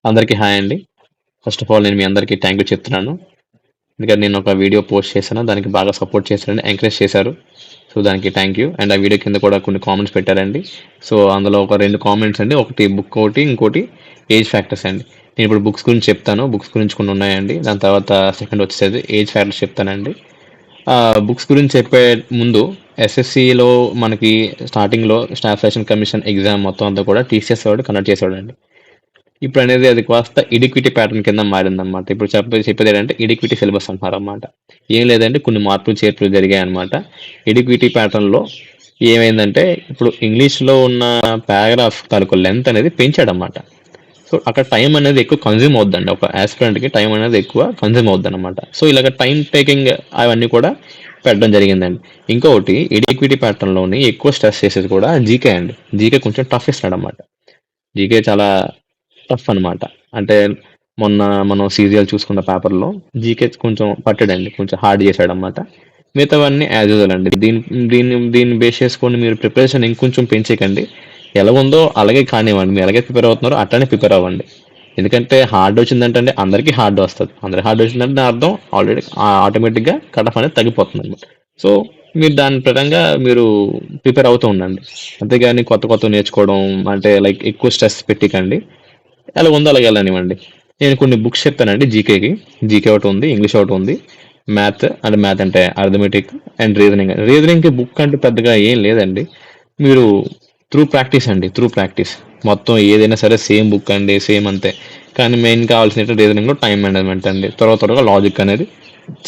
అందరికీ హాయ్ అండి. First of all నేను మీ అందరికీ థ్యాంక్ యూ చెప్తున్నాను. ఎందుకంటే నేను ఒక వీడియో పోస్ట్ చేశాను. దానికి బాగా సపోర్ట్ చేశారండి. ఎంకరేజ్ చేశారు. సో, దానికి థ్యాంక్ యూ. అండ్ ఆ వీడియో కింద కూడా కొన్ని కామెంట్స్ పెట్టారండి. సో, అందులో ఒక 2 కామెంట్స్ అండి. ఒకటి బుక్ ఒకటి, ఇంకోటి ఏజ్ ఫ్యాక్టర్స్ అండి. నేను ఇప్పుడు బుక్స్ గురించి చెప్తాను. బుక్స్ గురించి కొన్ని ఉన్నాయండి. దాని తర్వాత సెకండ్ వచ్చేసి ఏజ్ ఫ్యాక్టర్స్ చెప్తానండి. బుక్స్ గురించి చెప్పే ముందు ఎస్ఎస్సిలో మనకి స్టార్టింగ్‌లో స్టాఫ్ సెలక్షన్ కమిషన్ ఎగ్జామ్ మొత్తం అంతా కూడా టీసీఎస్ వాడు కండక్ట్ చేసేవాడండి. ఇప్పుడు అనేది అది కాస్త ఇడిక్విటీ ప్యాటర్న్ కింద మారిందనమాట. ఇప్పుడు చెప్పేది ఏంటంటే ఇడిక్విటీ సిలబస్ అంటున్నారన్నమాట. ఏం లేదంటే కొన్ని మార్పులు చేర్పులు జరిగాయి అనమాట. ఇడిక్విటీ ప్యాటర్న్‌లో ఏమైందంటే ఇప్పుడు ఇంగ్లీష్‌లో ఉన్న పారాగ్రాఫ్ తాలూకు లెంత్ అనేది పెంచాడన్నమాట. సో, అక్కడ టైం అనేది ఎక్కువ కన్జ్యూమ్ అవుద్దండి. ఒక యాస్పిరెంట్‌కి టైం అనేది ఎక్కువ కన్జ్యూమ్ అవుద్దనమాట. సో, ఇలాగ టైమ్ టేకింగ్ అవన్నీ కూడా పెట్టడం జరిగిందండి. ఇంకొకటి ఇడిక్విటీ ప్యాటర్న్‌లోని ఎక్కువ స్ట్రెస్ చేసేది కూడా జీకే అండి. జీకే కొంచెం టఫ్ ఇస్తున్నాడన్నమాట. జీకే చాలా టఫ్ అనమాట. అంటే మొన్న మనం సీజీఎల్ చూసుకున్న పేపర్‌లో జీకే కొంచెం పట్టాడండి. కొంచెం హార్డ్ చేశాడనమాట. మిగతావన్నీ యాజ్ యూజువల్ అండి. దీన్ని బేస్ చేసుకొని మీరు ప్రిపరేషన్ ఇంకొంచెం పెంచేయకండి. ఎలా ఉందో అలాగే కానివ్వండి. మీరు ఎలాగైతే ప్రిపేర్ అవుతున్నారో అట్లనే ప్రిపేర్ అవ్వండి. ఎందుకంటే హార్డ్ వచ్చిందంటే అండి అందరికీ హార్డ్ వస్తది. అందరికి హార్డ్ వచ్చిందంటే దాని అర్థం ఆల్రెడీ ఆటోమేటిక్‌గా కట్ ఆఫ్ అనేది తగ్గిపోతుందనమాట. సో, మీరు దాని పరంగా మీరు ప్రిపేర్ అవుతూ ఉండండి. అంతేగాని కొత్త కొత్తవి నేర్చుకోవడం అంటే లైక్ ఎక్కువ స్ట్రెస్ పెట్టికండి. ఎలా ఉందో అలాగే వెళ్ళనివ్వండి. నేను కొన్ని బుక్స్ చెప్తానండి జీకేకి. జీకే ఒకటి ఉంది, ఇంగ్లీష్ ఒకటి ఉంది. మ్యాథ్ అంటే అర్థమెటిక్ అండ్ రీజనింగ్. రీజనింగ్‌కి బుక్ అంటే పెద్దగా ఏం లేదండి. మీరు త్రూ ప్రాక్టీస్ అండి. Through practice. మొత్తం ఏదైనా సరే సేమ్ బుక్ అండి. సేమ్ అంతే. కానీ మెయిన్ కావాల్సినట్టు రీజనింగ్‌లో టైమ్ మేనేజ్మెంట్ అండి. త్వరగా లాజిక్ అనేది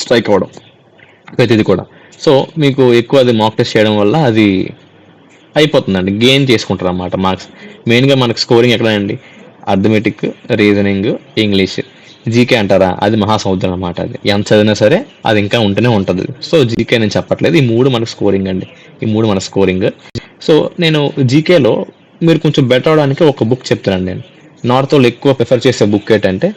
స్ట్రైక్ అవ్వడం. ప్రతిది కూడా. సో, మీకు ఎక్కువ అది మాక్ టెస్ట్ చేయడం వల్ల అది అయిపోతుందండి. గెయిన్ చేసుకుంటారన్నమాట మార్క్స్. మెయిన్‌గా మనకు స్కోరింగ్ ఎక్కడండి? Arithmetic, reasoning, English. జీకే అంటారా? అది మహాసముద్రం అన్నమాట అది. ఎంత చదివినా సరే అది ఇంకా ఉంటూనే ఉంటది. సో, జీకే నేను చెప్పట్లేదు. ఈ 3 మనకు స్కోరింగ్ అండి. ఈ 3 మన స్కోరింగ్. సో, నేను జీకేలో మీరు కొంచెం బెటర్ అవ్వడానికి ఒక బుక్ చెప్తానండి నేను. నార్తోళ్ళు ఎక్కువ ప్రిఫర్ చేసే బుక్ ఏంటంటే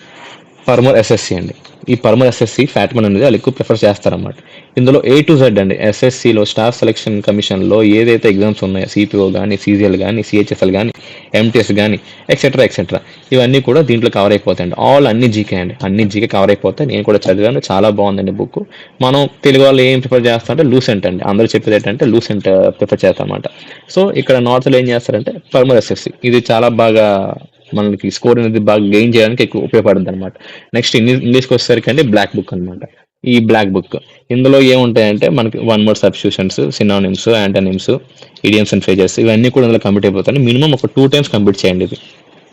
పర్మర్ ఎస్ఎస్సి అండి. ఈ పర్మర్ ఎస్ఎస్సి ఫ్యాట్మన్ అనేది వాళ్ళు ఎక్కువ ప్రిఫర్ చేస్తారన్నమాట. ఇందులో ఏ టు జెడ్ అండి. ఎస్ఎస్సిలో స్టాఫ్ సెలక్షన్ కమిషన్లో ఏదైతే ఎగ్జామ్స్ ఉన్నాయో సిపిఓ కానీ, సీజీఎల్ కానీ, సిహెచ్ఎస్ఎల్ కానీ, ఎంటీఎస్ కానీ ఎక్సెట్రా ఇవన్నీ కూడా దీంట్లో కవర్ అయిపోతాయండి. ఆల్ అన్ని జీకే అండి. అన్ని జీకే కవర్ అయిపోతాయి. నేను కూడా చదివాను. చాలా బాగుందండి బుక్. మనం తెలుగు వాళ్ళు ఏం ప్రిఫర్ చేస్తారంటే లూసెంట్ అండి. అందరూ చెప్పేది ఏంటంటే లూసెంట్ ప్రిఫర్ చేస్తారన్నమాట. సో, ఇక్కడ నార్త్లో ఏం చేస్తారంటే పర్మర్ ఎస్ఎస్సి. ఇది చాలా బాగా మనకి స్కోర్ అనేది బాగా గెయిన్ చేయడానికి ఎక్కువ ఉపయోగపడుతుంది అనమాట. నెక్స్ట్ ఇంగ్లీష్కి వచ్చేసరికి అండి బ్లాక్ బుక్ అనమాట. ఈ బ్లాక్ బుక్ ఇందులో ఏముంటాయంటే మనకి one word substitutions, synonyms, antonyms, idioms and phrases ఇవన్నీ కూడా ఇందులో కంప్లీట్ అయిపోతాయి. మినిమం ఒక 2 టైమ్స్ కంప్లీట్ చేయండి ఇది.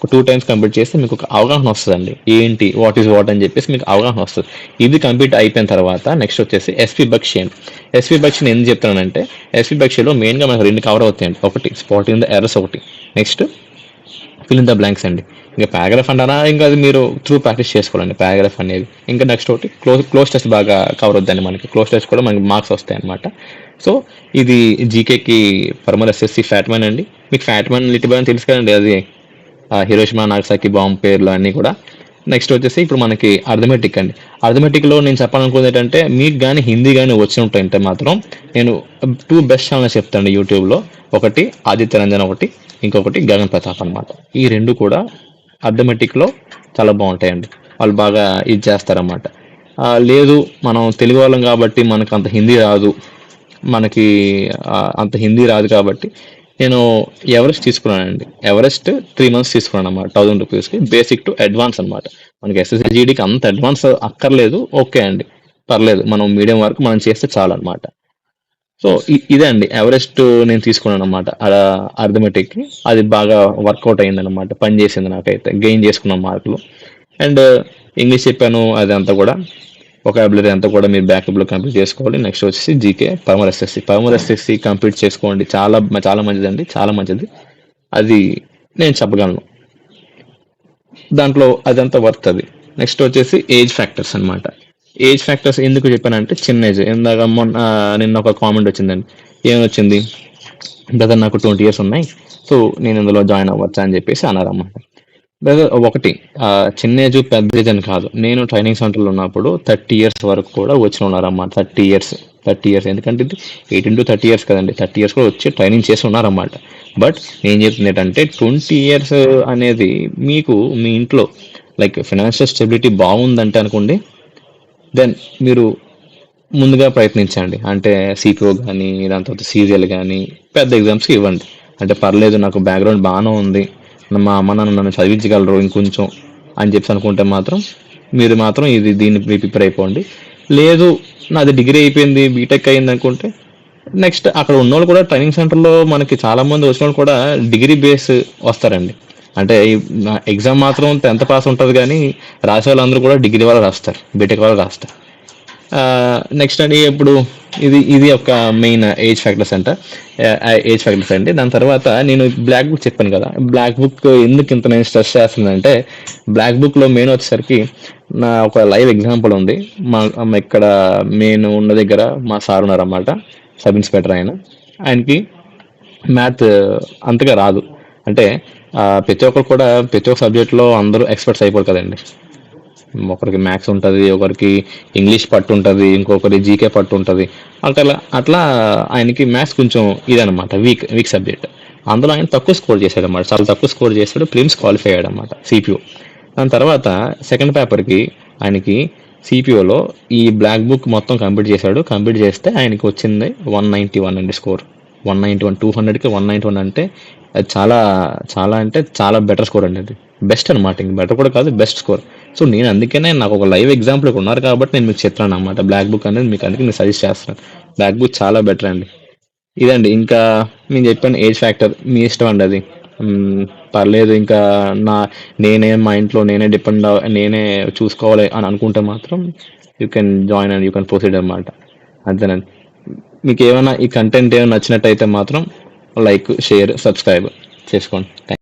ఒక 2 టైమ్స్ కంప్లీట్ చేస్తే మీకు ఒక అవగాహన వస్తుందండి. ఏంటి వాట్ ఈస్ వాట్ అని చెప్పేసి మీకు అవగాహన వస్తుంది. ఇది కంప్లీట్ అయిపోయిన తర్వాత నెక్స్ట్ వచ్చేసి ఎస్పీ బక్షి అండి. ఎస్పీ బక్షిని ఎందుకు చెప్తున్నానంటే ఎస్పీ బక్షిలో మెయిన్గా మనకు 2 కవర్ అవుతాయండి. ఒకటి స్పాటింగ్ ద ఎర్రర్స్ ఒకటి. Next fill in the blanks అండి. ఇంకా పారాగ్రాఫ్ అంటారా ఇంకా అది మీరు త్రూ ప్రాక్టీస్ చేసుకోవాలండి పారాగ్రాఫ్ అనేది. ఇంకా నెక్స్ట్ ఒకటి క్లోజ్ టెస్ట్ బాగా కవర్ అవుద్దండి మనకి. క్లోజ్ టెస్ట్ కూడా మనకి మార్క్స్ వస్తాయి అనమాట. సో, ఇది జీకేకి పర్మల్ ఎస్ఎస్సి ఫ్యాట్మెన్ అండి. మీకు ఫ్యాట్మెన్ లిటిల్ అని తెలుసు కదండి అది హిరోషిమా నాగసాకి బాంబ్ పేర్లు అన్నీ కూడా. నెక్స్ట్ వచ్చేసి ఇప్పుడు మనకి అర్థమెటిక్ అండి. అర్థమెటిక్లో నేను చెప్పాలనుకున్నది ఏంటంటే మీకు కానీ హిందీ కానీ వచ్చి ఉంటాయంటే మాత్రం నేను 2 బెస్ట్ ఛానల్స్ చెప్తాను యూట్యూబ్లో. ఒకటి ఆదిత్య రంజన్ ఒకటి, ఇంకొకటి గగన్ ప్రతాప్ అనమాట. ఈ 2 కూడా అర్థమెటిక్లో చాలా బాగుంటాయండి. వాళ్ళు బాగా ఇది చేస్తారన్నమాట. లేదు మనం తెలుగు వాళ్ళం కాబట్టి మనకు అంత హిందీ రాదు. మనకి అంత హిందీ రాదు కాబట్టి నేను ఎవరెస్ట్ తీసుకున్నానండి. ఎవరెస్ట్ 3 మంత్స్ తీసుకున్నాను అన్నమాట. ₹1000కి బేసిక్ టు అడ్వాన్స్ అనమాట. మనకి ఎస్ఎస్సి జీడీకి అంత అడ్వాన్స్ అక్కర్లేదు. ఓకే అండి. పర్లేదు. మనం మీడియం వరకు మనం చేస్తే చాలు అనమాట. సో, ఇదే అండి ఎవరెస్ట్ నేను తీసుకున్నాను అనమాట. అర్థమెటిక్ అది బాగా వర్కౌట్ అయింది అనమాట. పని చేసింది నాకైతే. గెయిన్ చేసుకున్నాం మార్కులు. అండ్ ఇంగ్లీష్ చెప్పాను అదంతా కూడా. వొకాబులరీ అంతా కూడా మీరు బ్యాకప్లో కంప్లీట్ చేసుకోవాలి. నెక్స్ట్ వచ్చేసి జీకే పర్మర్ ఎస్ఎస్సి కంప్లీట్ చేసుకోండి. చాలా చాలా మంచిదండి. చాలా మంచిది. అది నేను చెప్పగలను. దాంట్లో అదంతా వర్త్ అది. నెక్స్ట్ వచ్చేసి ఏజ్ ఫ్యాక్టర్స్ అన్నమాట. ఏజ్ ఫ్యాక్టర్స్ ఎందుకు చెప్పానంటే చిన్న ఏజ్. ఇందాక నిన్న ఒక కామెంట్ వచ్చిందండి. ఏమొచ్చింది? బ్రదర్ నాకు 20 ఇయర్స్ ఉన్నాయి. సో, నేను ఇందులో జాయిన్ అవ్వచ్చా అని చెప్పేసి అన్నారన్నమాట. బ్రదర్ ఒకటి చిన్న ఏజ్ పెద్ద ఏజ్ అని కాదు. నేను ట్రైనింగ్ సెంటర్లో ఉన్నప్పుడు 30 ఇయర్స్ వరకు కూడా వచ్చిన ఉన్నారన్నమాట. 30 ఇయర్స్ 30 ఇయర్స్, ఎందుకంటే ఇది 18 to 30 ఇయర్స్ కదండి, 30 ఇయర్స్ కూడా వచ్చి ట్రైనింగ్ చేసి ఉన్నారన్నమాట. బట్ నేను చెప్తుంది ఏంటంటే 20 ఇయర్స్ అనేది మీకు మీ ఇంట్లో లైక్ ఫైనాన్షియల్ స్టెబిలిటీ బాగుందంటే అనుకోండి, దెన్ మీరు ముందుగా ప్రయత్నించండి. అంటే సిపిఓ కానీ, దాని తర్వాత సీరియల్ కానీ పెద్ద ఎగ్జామ్స్కి ఇవ్వండి. అంటే పర్లేదు నాకు బ్యాక్గ్రౌండ్ బాగానే ఉంది, మా అమ్మ నాన్న నన్ను చదివించగలరు ఇంకొంచెం అని చెప్పి అనుకుంటే మాత్రం మీరు మాత్రం దీన్ని ప్రిపేర్ అయిపోండి. లేదు నాది డిగ్రీ అయిపోయింది, బీటెక్ అయింది అనుకుంటే నెక్స్ట్ అక్కడ ఉన్నోళ్ళు కూడా ట్రైనింగ్ సెంటర్లో మనకి చాలా మంది వచ్చిన వాళ్ళు కూడా డిగ్రీ బేస్ వస్తారండి. అంటే ఎగ్జామ్ మాత్రం 10th పాస్ ఉంటుంది కానీ రాసే వాళ్ళందరూ కూడా డిగ్రీ వాళ్ళు రాస్తారు, బీటెక్ వాళ్ళు రాస్తారు. నెక్స్ట్ అండి ఇప్పుడు ఇది ఒక మెయిన్ ఏజ్ ఫ్యాక్టర్స్ అండి. దాని తర్వాత నేను బ్లాక్ బుక్ చెప్పాను కదా, బ్లాక్ బుక్ ఎందుకు ఇంత నేను స్ట్రెస్ చేస్తుందంటే, బ్లాక్ బుక్లో మెయిన్ వచ్చేసరికి నా ఒక లైవ్ ఎగ్జాంపుల్ ఉంది. ఇక్కడ నేను ఉన్న దగ్గర మా సార్ ఉన్నారన్నమాట, సబ్ ఇన్స్పెక్టర్. ఆయనకి మ్యాథ్ అంతగా రాదు. అంటే ప్రతి ఒక్కరు కూడా ప్రతి ఒక్క సబ్జెక్ట్లో అందరూ ఎక్స్పర్ట్స్ అయిపోరు కదండి. ఒకరికి మ్యాథ్స్ ఉంటుంది, ఒకరికి ఇంగ్లీష్ పట్టు ఉంటుంది, ఇంకొకరి జీకే పట్టు ఉంటుంది. అట్లా ఆయనకి మ్యాథ్స్ కొంచెం ఇదనమాట, వీక్ సబ్జెక్ట్. అందులో ఆయన తక్కువ స్కోర్ చేశాడు అనమాట, చాలా తక్కువ స్కోర్ చేశాడు. ప్రిలిమ్స్ క్వాలిఫై అయ్యాడు అనమాట సిపిఓ. దాని తర్వాత సెకండ్ పేపర్కి ఆయనకి సిపిఓలో ఈ బ్లాక్ బుక్ మొత్తం కంప్లీట్ చేస్తే ఆయనకి వచ్చింది 191 అండి స్కోర్. 191, 200కి 191 అంటే అది చాలా చాలా అంటే చాలా బెటర్ స్కోర్ అండి. అది బెస్ట్ అనమాట, ఇంక బెటర్ కూడా కాదు, బెస్ట్ స్కోర్. సో నేను అందుకనే నాకు ఒక లైవ్ ఎగ్జాంపుల్ ఉన్నారు కాబట్టి నేను మీకు చెప్తాను అనమాట బ్లాక్ బుక్ అనేది మీకు, అందుకే నేను సజెస్ట్ చేస్తాను. బ్లాక్ బుక్ చాలా బెటర్ అండి. ఇదండి, ఇంకా నేను చెప్పాను ఏజ్ ఫ్యాక్టర్ మీ ఇష్టం అండి అది. పర్లేదు, ఇంకా మా ఇంట్లో నేనే చూసుకోవాలి అని అనుకుంటే మాత్రం you can join and you can proceed అనమాట. అంతేనండి. మీకు ఏమైనా ఈ కంటెంట్ ఏమైనా నచ్చినట్టయితే మాత్రం లైక్, షేర్, సబ్స్క్రైబ్ చేసుకోండి.